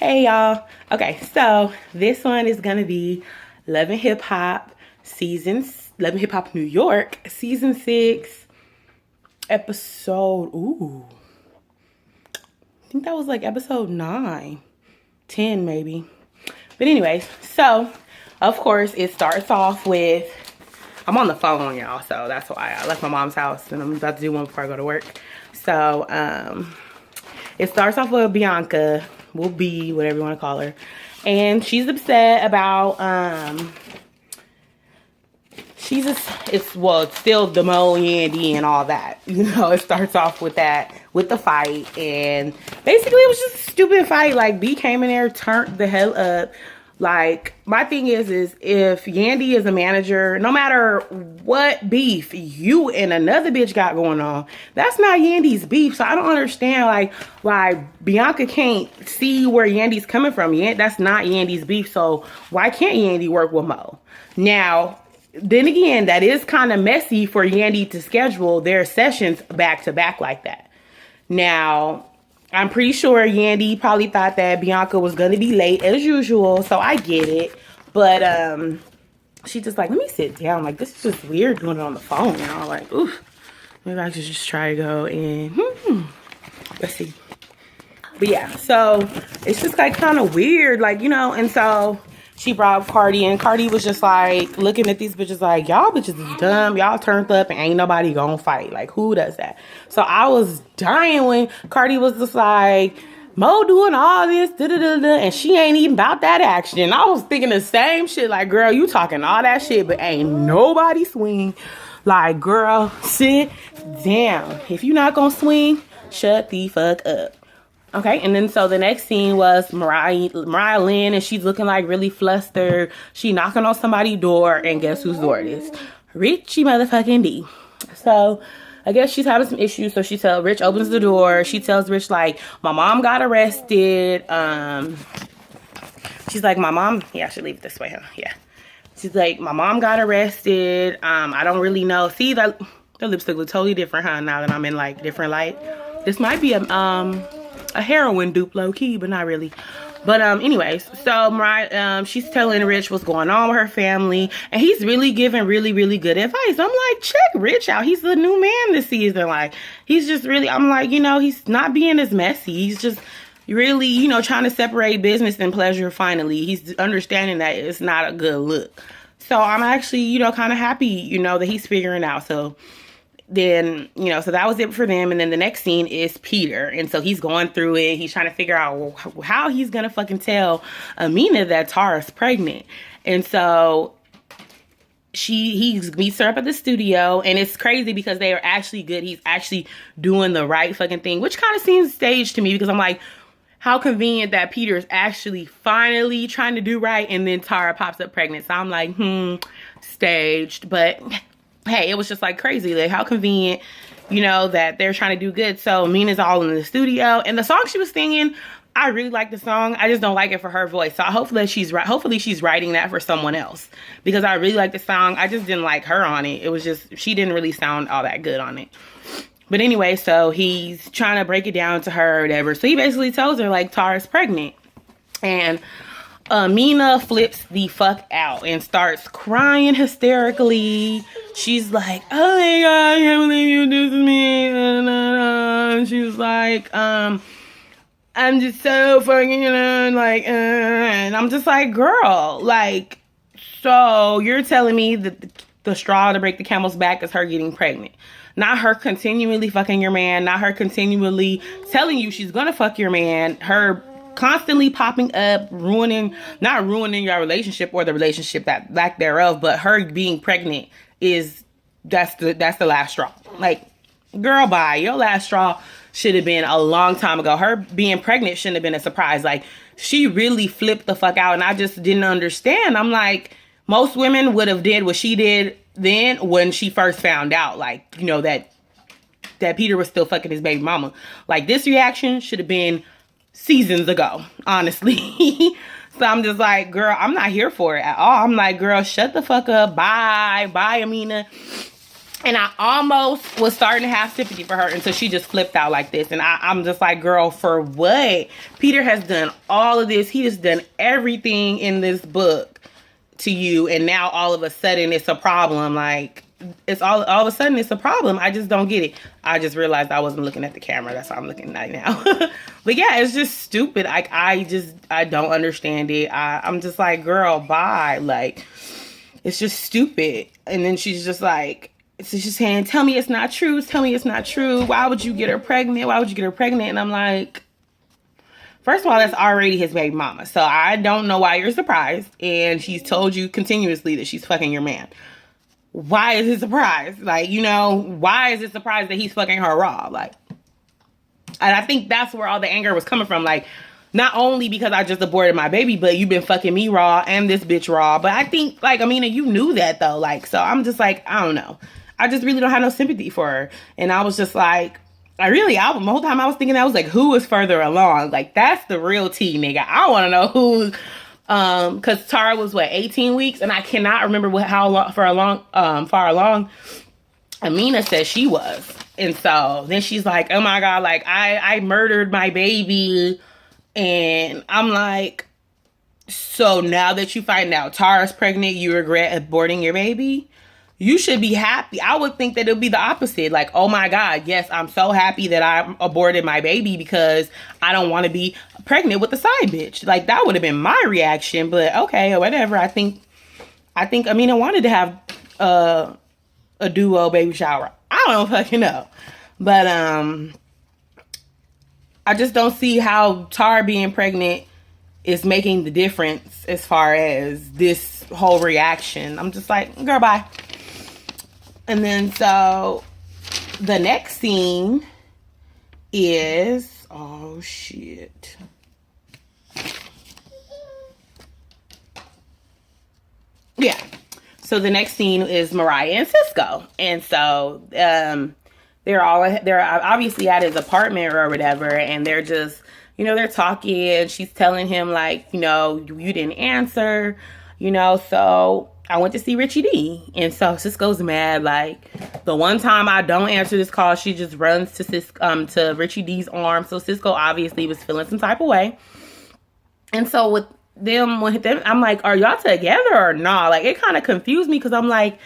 Hey y'all. Okay, so this one is gonna be Love and Hip Hop Love and Hip Hop New York season 6 episode. I think that was like episode 9, 10 maybe. But anyways, so of course it starts off with, I'm on the phone, y'all, so that's why I left my mom's house and I'm about to do one before I go to work. So it starts off with Bianca, will be whatever you want to call her, and she's upset about it's still Demo, Yandy, and all that. You know, it starts off with that, with the fight, and basically it was just a stupid fight. Like, B came in there, turned the hell up. Like, my thing is if Yandy is a manager, no matter what beef you and another bitch got going on, that's not Yandy's beef. So I don't understand, like, why Bianca can't see where Yandy's coming from. That's not Yandy's beef. So why can't Yandy work with Mo? Now, then again, that is kind of messy for Yandy to schedule their sessions back to back like that. Now, I'm pretty sure Yandy probably thought that Bianca was going to be late as usual, so I get it. But she just like, let me sit down. Like, this is just weird doing it on the phone, you know? Like, oof. Maybe I should just try to go and, let's see. But yeah, so it's just like kind of weird, like, you know, and so she brought Cardi, and Cardi was just like looking at these bitches like, y'all bitches is dumb, y'all turned up and ain't nobody gonna fight. Like, who does that? So I was dying when Cardi was just like, Mo doing all this, and she ain't even about that action. I was thinking the same shit, like, girl, you talking all that shit, but ain't nobody swing. Like, girl, sit down. If you not gonna swing, shut the fuck up. Okay, and then so the next scene was Mariah Lynn, and she's looking like really flustered. She knocking on somebody's door, and guess whose door it is? Richie motherfucking D. So I guess she's having some issues, so Rich opens the door. She tells Rich, like, my mom got arrested. She's like, I should leave it this way, huh? Yeah. She's like, my mom got arrested. I don't really know. See, the lipstick looks totally different, huh? Now that I'm in like different light. This might be a heroin dupe, low key, but not really. But anyways, so Mariah, she's telling Rich what's going on with her family, and he's really giving really good advice. I'm like, check Rich out. He's the new man this season. Like, he's just really, I'm like, you know, he's not being as messy. He's just really, you know, trying to separate business and pleasure. Finally, he's understanding that it's not a good look. So I'm actually, you know, kind of happy, you know, that he's figuring out. So then, you know, so that was it for them. And then the next scene is Peter. And so he's going through it. He's trying to figure out how he's going to fucking tell Amina that Tara's pregnant. And so he meets her up at the studio. And it's crazy because they are actually good. He's actually doing the right fucking thing, which kind of seems staged to me, because I'm like, how convenient that Peter is actually finally trying to do right. And then Tara pops up pregnant. So I'm like, staged. But hey, it was just like crazy. Like, how convenient, you know, that they're trying to do good. So Mina's all in the studio, and the song she was singing, I really like the song. I just don't like it for her voice. So hopefully she's writing that for someone else, because I really like the song. I just didn't like her on it. It was just, she didn't really sound all that good on it. But anyway, so he's trying to break it down to her or whatever. So he basically tells her, like, Tara's pregnant. And Mina flips the fuck out and starts crying hysterically. She's like, oh my God, I can't believe you do this to me. And she's like, I'm just so fucking, you know, like, and I'm just like, girl, like, so you're telling me that the straw to break the camel's back is her getting pregnant. Not her continually fucking your man. Not her continually telling you she's gonna fuck your man. Her constantly popping up, not ruining your relationship or the relationship that lack thereof, but her being pregnant that's the last straw. Like, girl, bye. Your last straw should have been a long time ago. Her being pregnant shouldn't have been a surprise. Like, she really flipped the fuck out, and I just didn't understand. I'm like, most women would have did what she did then when she first found out, like, you know, that Peter was still fucking his baby mama. Like, this reaction should have been seasons ago, honestly. So I'm just like, girl, I'm not here for it at all. I'm like, girl, shut the fuck up. Bye, Amina. And I almost was starting to have sympathy for her until she just flipped out like this. And I'm just like, girl, for what? Peter has done all of this. He has done everything in this book to you. And now all of a sudden it's a problem. Like, it's all of a sudden it's a problem. I just don't get it. I just realized I wasn't looking at the camera. That's why I'm looking at it now. But yeah, it's just stupid. Like, I don't understand it. I'm just like, girl, bye. Like, it's just stupid. And then she's just like, she's saying, tell me it's not true. Tell me it's not true. Why would you get her pregnant? Why would you get her pregnant? And I'm like, first of all, that's already his baby mama. So I don't know why you're surprised. And she's told you continuously that she's fucking your man. Why is it surprised? Like, you know, why is it surprised that he's fucking her raw? Like, and I think that's where all the anger was coming from. Like, not only because I just aborted my baby, but you've been fucking me raw and this bitch raw. But I think, like, Amina, you knew that though. Like, so I'm just like, I don't know. I just really don't have no sympathy for her. And I was just like, the whole time I was thinking, I was like, who is further along? Like, that's the real tea, nigga. I want to know who, because Tara was, 18 weeks? And I cannot remember far along Amina said she was. And so then she's like, oh my God, like, I murdered my baby. And I'm like, so now that you find out Tara's pregnant, you regret aborting your baby? You should be happy. I would think that it would be the opposite. Like, oh my God, yes, I'm so happy that I aborted my baby because I don't want to be pregnant with a side bitch. Like, that would have been my reaction. But okay, whatever. I think Amina wanted to have a duo baby shower. I don't fucking know. But I just don't see how Tara being pregnant is making the difference as far as this whole reaction. I'm just like, girl, bye. And then so the next scene is, oh shit. Yeah. So the next scene is Mariah and Cisco. And so they're obviously at his apartment or whatever, and they're just, you know, they're talking, and she's telling him like, you know, you didn't answer, you know, so I went to see Richie D. And so Cisco's mad. Like, the one time I don't answer this call, she just runs to Richie D's arm. So Cisco obviously was feeling some type of way. And so with them, I'm like, are y'all together or not? Like, it kind of confused me because I'm like,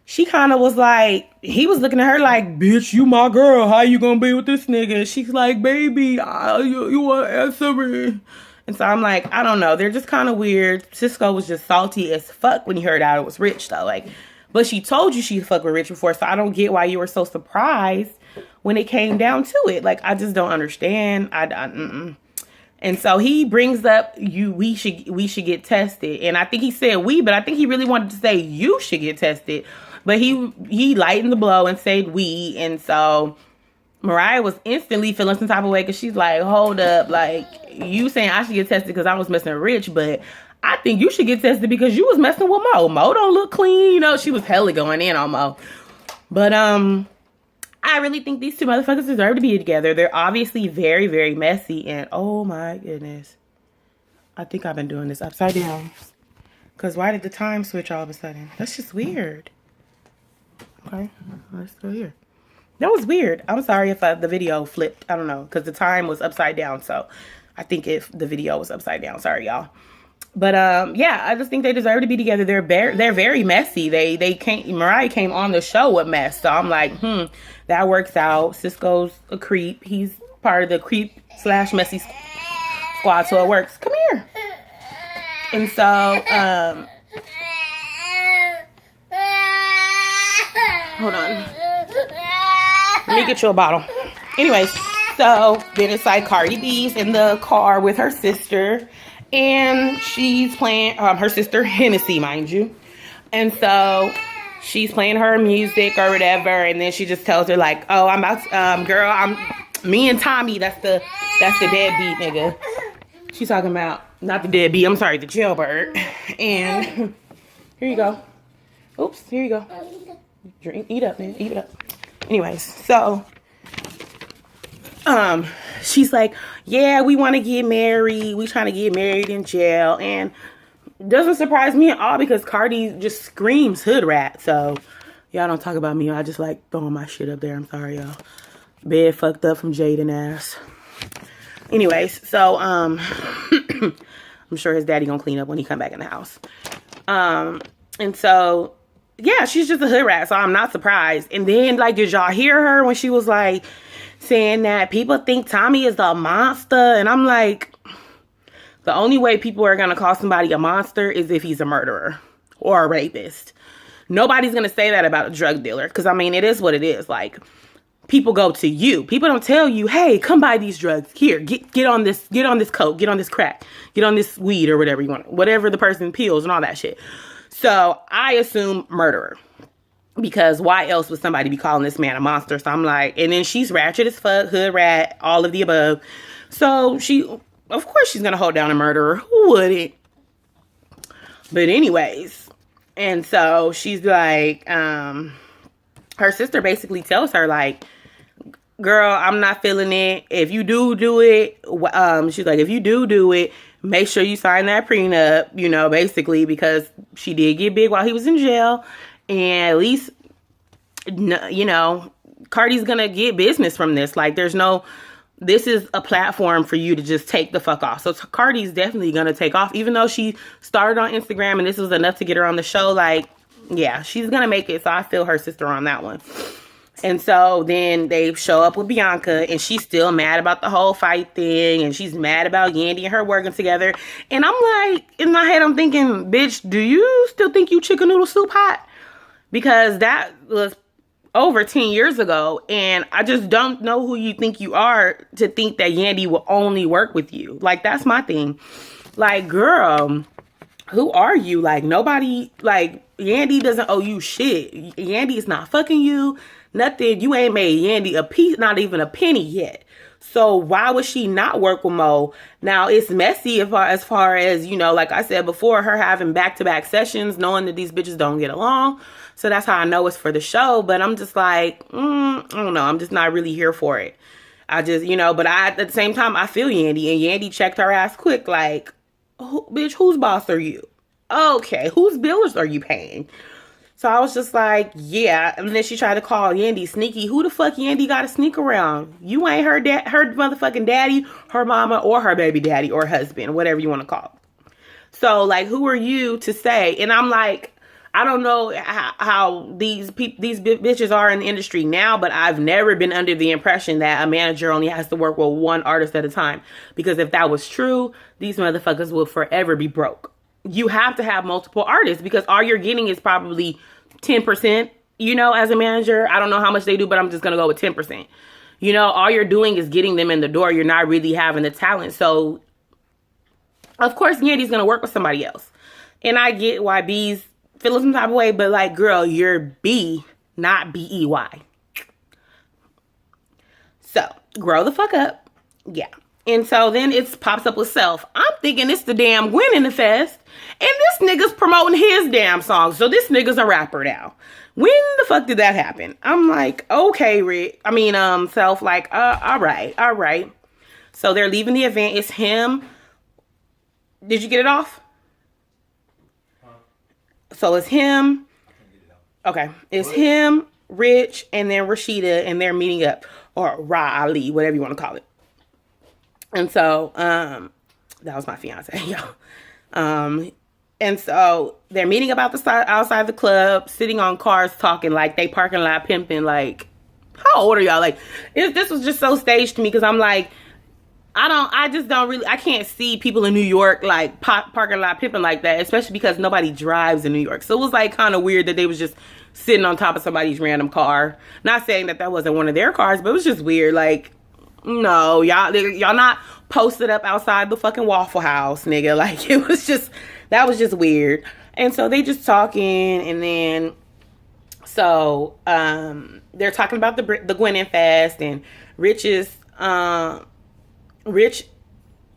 she kind of was like, he was looking at her like, bitch, you my girl. How you gonna be with this nigga? She's like, baby, you want to answer me? And so I'm like, I don't know. They're just kind of weird. Cisco was just salty as fuck when he heard out it was Rich, though. Like, but she told you she fucked with Rich before, so I don't get why you were so surprised when it came down to it. Like, I just don't understand. And so he brings up we should get tested. And I think he said we, but I think he really wanted to say you should get tested. But he lightened the blow and said we. And so Mariah was instantly feeling some type of way because she's like, hold up, like, you saying I should get tested because I was messing with Rich, but I think you should get tested because you was messing with Mo. Mo don't look clean. You know, she was hella going in on Mo. But I really think these two motherfuckers deserve to be together. They're obviously very, very messy. And oh my goodness. I think I've been doing this upside down. Because why did the time switch all of a sudden? That's just weird. Okay, let's go here. That was weird. I'm sorry if the video flipped. I don't know. Because the time was upside down. So I think if the video was upside down. Sorry, y'all. But yeah, I just think they deserve to be together. They're very messy. Mariah came on the show with mess. So I'm like, that works out. Cisco's a creep. He's part of the creep / messy squad. So it works. Come here. And so hold on. Let me get you a bottle. Anyways, so then it's like Cardi B's in the car with her sister. And she's playing, her sister Hennessy, mind you. And so she's playing her music or whatever. And then she just tells her like, oh, I'm about to, me and Tommy, that's the deadbeat nigga. She's talking about, not the deadbeat, I'm sorry, the jailbird. And here you go. Oops, here you go. Eat up, man, eat it up. Anyways, so she's like, yeah, we want to get married. We trying to get married in jail. And it doesn't surprise me at all because Cardi just screams hood rat. So, Y'all don't talk about me. I just like throwing my shit up there. I'm sorry, y'all. Bed fucked up from Jaden ass. Anyways, so I'm sure his daddy gonna clean up when he come back in the house. And so yeah, she's just a hood rat, so I'm not surprised. And then, like, did y'all hear her when she was like saying that people think Tommy is a monster? And I'm like, the only way people are gonna call somebody a monster is if he's a murderer or a rapist. Nobody's gonna say that about a drug dealer, because I mean, it is what it is. Like, people go to you. People don't tell you, hey, come buy these drugs. Here, get on this coke, get on this crack, get on this weed or whatever you want, whatever the person peels and all that shit. So I assume murderer, because why else would somebody be calling this man a monster? So I'm like, and then she's ratchet as fuck, hood rat, all of the above. So of course she's gonna hold down a murderer. Who wouldn't? But anyways, and so she's like, her sister basically tells her, like, girl, I'm not feeling it. If you do it, she's like, if you do it, make sure you sign that prenup, you know, basically, because she did get big while he was in jail. And at least, you know, Cardi's gonna get business from this. Like, this is a platform for you to just take the fuck off. So Cardi's definitely gonna take off, even though she started on Instagram and this was enough to get her on the show. Like, yeah, she's gonna make it. So I feel her sister on that one. And so then they show up with Bianca, and she's still mad about the whole fight thing, and she's mad about Yandy and her working together. And I'm like, in my head, I'm thinking, bitch, do you still think you chicken noodle soup hot? Because that was over 10 years ago, and I just don't know who you think you are to think that Yandy will only work with you. Like, that's my thing. Like, girl, who are you? Like, nobody, like, Yandy doesn't owe you shit. Yandy is not fucking you. Nothing. You ain't made Yandy a piece, not even a penny yet. So why would she not work with Mo? Now, it's messy as far as, you know, like I said before, her having back-to-back sessions, knowing that these bitches don't get along. So that's how I know it's for the show. But I'm just like, I don't know. I'm just not really here for it. I just, you know, but at the same time, I feel Yandy. And Yandy checked her ass quick. Like, bitch, whose boss are you? Okay, whose bills are you paying? So I was just like, yeah. And then she tried to call Yandy sneaky. Who the fuck Yandy got to sneak around? You ain't her motherfucking daddy, her mama, or her baby daddy, or husband, whatever you want to call it. So, like, who are you to say? And I'm like, I don't know how these bitches are in the industry now, but I've never been under the impression that a manager only has to work with one artist at a time. Because if that was true, these motherfuckers will forever be broke. You have to have multiple artists, because all you're getting is probably 10%, you know, as a manager. I don't know how much they do, but I'm just going to go with 10%. You know, all you're doing is getting them in the door. You're not really having the talent. So, of course, Yandy's going to work with somebody else. And I get why B's feeling some type of way, but, like, girl, you're B, not B-E-Y. So, grow the fuck up. Yeah. And so then it pops up with Self. I'm thinking it's the damn Gwen in the Fest. And this nigga's promoting his damn song. So this nigga's a rapper now. When the fuck did that happen? I'm like, okay, Self, like, all right. So they're leaving the event. It's him. Did you get it off? So it's him. Okay. It's him, Rich, and then Rashida, and they're meeting up. Or Ra Ali, whatever you want to call it. And so, that was my fiance, y'all. And so they're meeting up outside the club, sitting on cars, talking like they parking lot pimping. Like, how old are y'all? Like, this was just so staged to me, because I'm like, I can't see people in New York like parking lot pimping like that, especially because nobody drives in New York. So it was like kind of weird that they was just sitting on top of somebody's random car. Not saying that wasn't one of their cars, but it was just weird. Like, no, y'all not posted up outside the fucking Waffle House, nigga. Like, that was just weird. And so they just talking, and then so they're talking about the Gwen Fest, and Rich is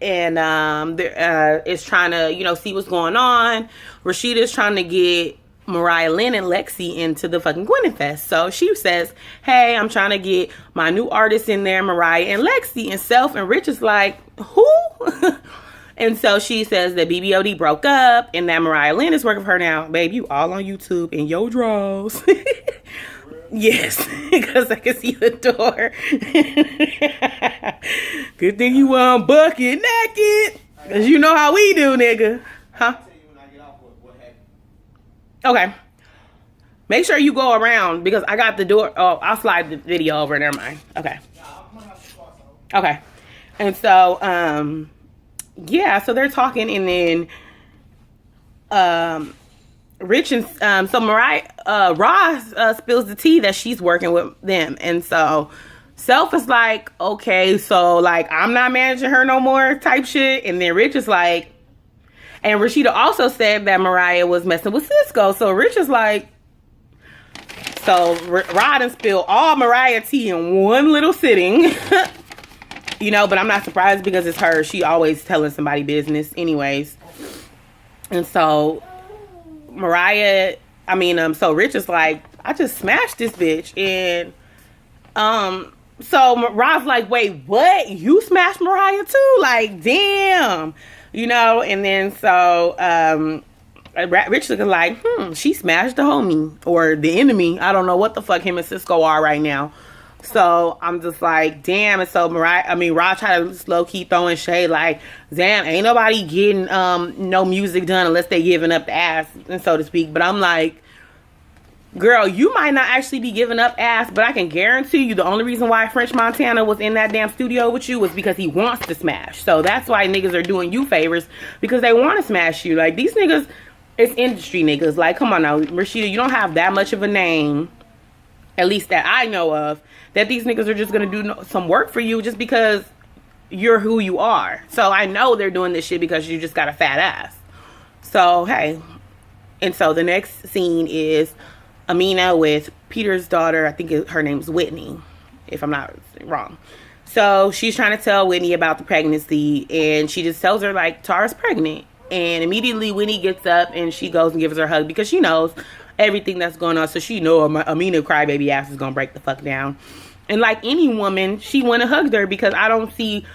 is trying to, you know, see what's going on. Rashida's trying to get Mariah Lynn and Lexi into the fucking Gwen Fest. So she says, hey, I'm trying to get my new artists in there, Mariah and Lexi. And Self and Rich is like, who? And so she says that BBOD broke up and that Mariah Lynn is working for her now. Babe, you all on YouTube in your drawers. Yes, because I can see the door. Good thing you weren't bucket naked. Because you know how we do, nigga. Huh? Okay. Make sure you go around because I got the door. Oh, I'll slide the video over. Never mind. Okay. Okay. And so, yeah, so they're talking and then, Rich and, so Mariah, Ross, spills the tea that she's working with them. And so Self is like, okay, so like, I'm not managing her no more type shit. And then Rich is like, and Rashida also said that Mariah was messing with Cisco. So Rich is like, so Rod and spilled all Mariah tea in one little sitting. You know, but I'm not surprised because it's her. She always telling somebody business anyways. And so Mariah, so Rich is like, I just smashed this bitch. And so Rod's like, wait, what? You smashed Mariah too? Like, damn. You know, and then so Rich looking like, she smashed the homie or the enemy. I don't know what the fuck him and Cisco are right now. So I'm just like, damn. And so Rod tried to low key throwing shade like, damn, ain't nobody getting no music done unless they giving up the ass, and so to speak. But I'm like, girl, you might not actually be giving up ass, but I can guarantee you the only reason why French Montana was in that damn studio with you was because he wants to smash. So that's why niggas are doing you favors, because they want to smash you. Like, these niggas, it's industry niggas. Like, come on now, Rashida, you don't have that much of a name, at least that I know of, that these niggas are just going to do some work for you just because you're who you are. So I know they're doing this shit because you just got a fat ass. So, hey. And so the next scene is Amina with Peter's daughter. I think her name's Whitney, if I'm not wrong. So she's trying to tell Whitney about the pregnancy, and she just tells her, like, Tara's pregnant. And immediately Whitney gets up and she goes and gives her a hug because she knows everything that's going on. So she know Amina crybaby ass is gonna break the fuck down. And like any woman, she went and hugged her, because I don't see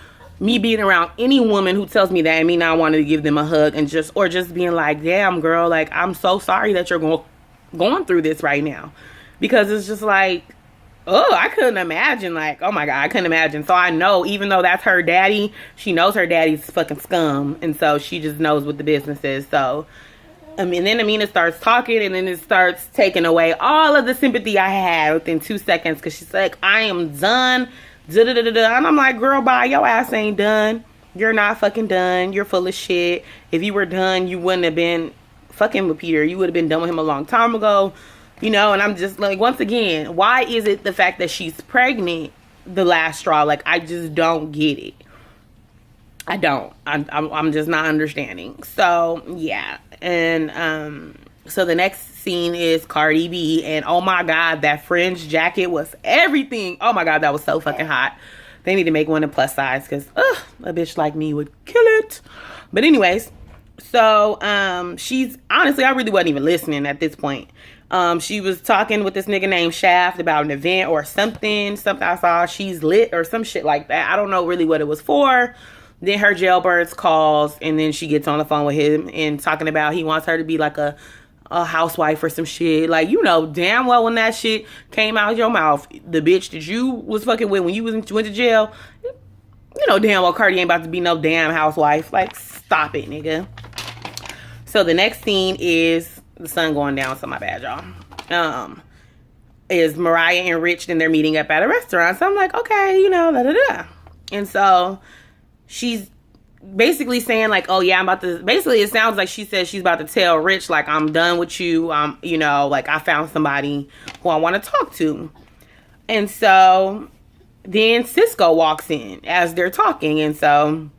me being around any woman who tells me that and me not wanting to give them a hug and just being like, damn girl, like, I'm so sorry that you're going through this right now. Because it's just like, oh, I couldn't imagine, like, oh my God, I couldn't imagine. So I know, even though that's her daddy, she knows her daddy's fucking scum. And so she just knows what the business is. So, then Amina starts talking, and then it starts taking away all of the sympathy I had within 2 seconds. Because she's like, I am done. And I'm like, girl, bye. Your ass ain't done. You're not fucking done. You're full of shit. If you were done, you wouldn't have been fucking with Peter. You would have been done with him a long time ago. You know, and I'm just like, once again, why is it the fact that she's pregnant the last straw? Like, I just don't get it. I don't. I'm just not understanding. So, yeah. And so the next scene is Cardi B, and oh my God, that fringe jacket was everything. Oh my God, that was so fucking hot. They need to make one in plus size, because a bitch like me would kill it. But anyways, so she's, honestly, I really wasn't even listening at this point. She was talking with this nigga named Shaft about an event or something I saw. She's lit or some shit like that. I don't know really what it was for. Then her jailbirds calls, and then she gets on the phone with him and talking about he wants her to be like a housewife or some shit. Like, you know damn well when that shit came out of your mouth, the bitch that you was fucking with when you went to jail, you know damn well Cardi ain't about to be no damn housewife. Like, stop it, nigga. So the next scene is the sun going down, so my bad, y'all. Is Mariah and Rich, and they're meeting up at a restaurant. So I'm like, okay, you know, da-da-da. And so she's basically saying like, oh yeah, I'm about to, basically it sounds like she says she's about to tell Rich, like, I'm done with you. You know, like, I found somebody who I want to talk to. And so then Cisco walks in as they're talking. And so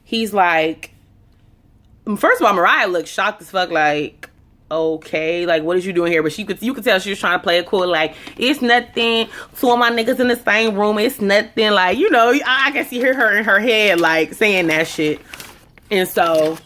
he's like, first of all, Mariah looks shocked as fuck, like, okay, like, what is you doing here? But you could tell she was trying to play it cool, like, it's nothing, two of my niggas in the same room, it's nothing, like, you know, I can see her in her head, like, saying that shit. And so